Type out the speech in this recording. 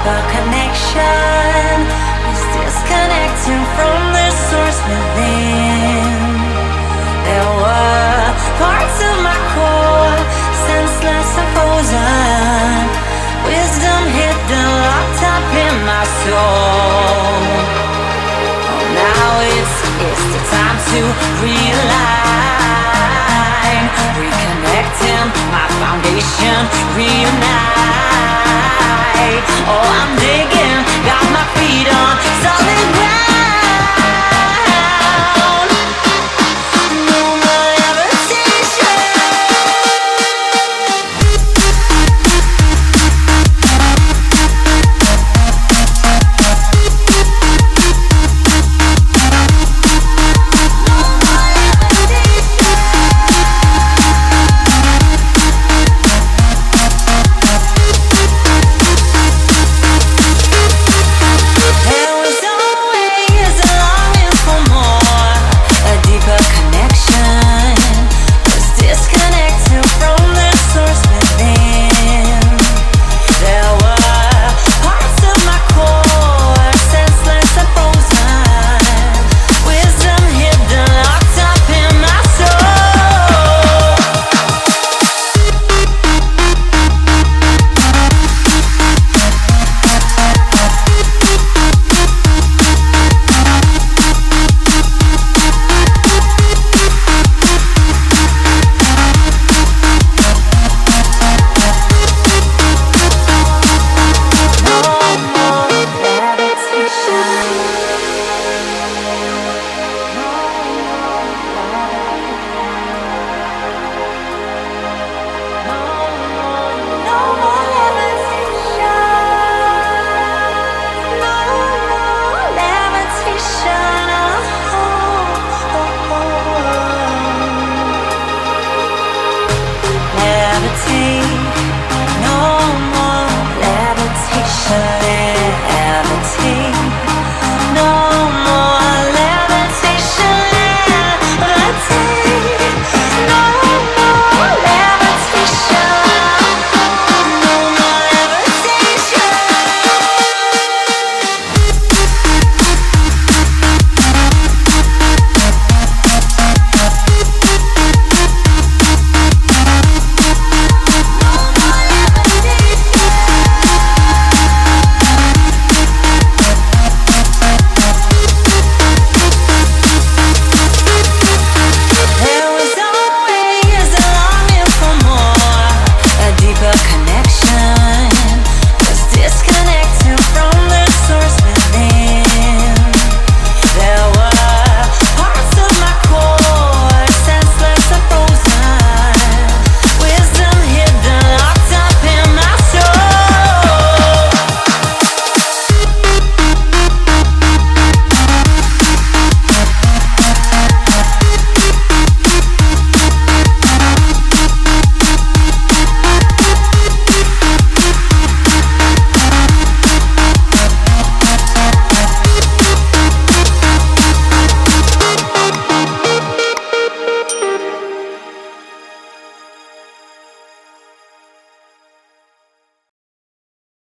deeper connection is disconnecting from the source within. There were parts of my core, senseless and frozen, wisdom hidden, locked up in my soul. Oh, now it's the time to realign, reconnecting my foundation, reunite. Oh, I'm digging, got my feet on solid ground. No more levitation. There was always a longing for more, a deeper connection was disconnected from the source within. There were parts of my core, senseless and frozen, wisdom hidden, locked up in my soul. No more levitation. No more levitation. No more levitation. Levitation.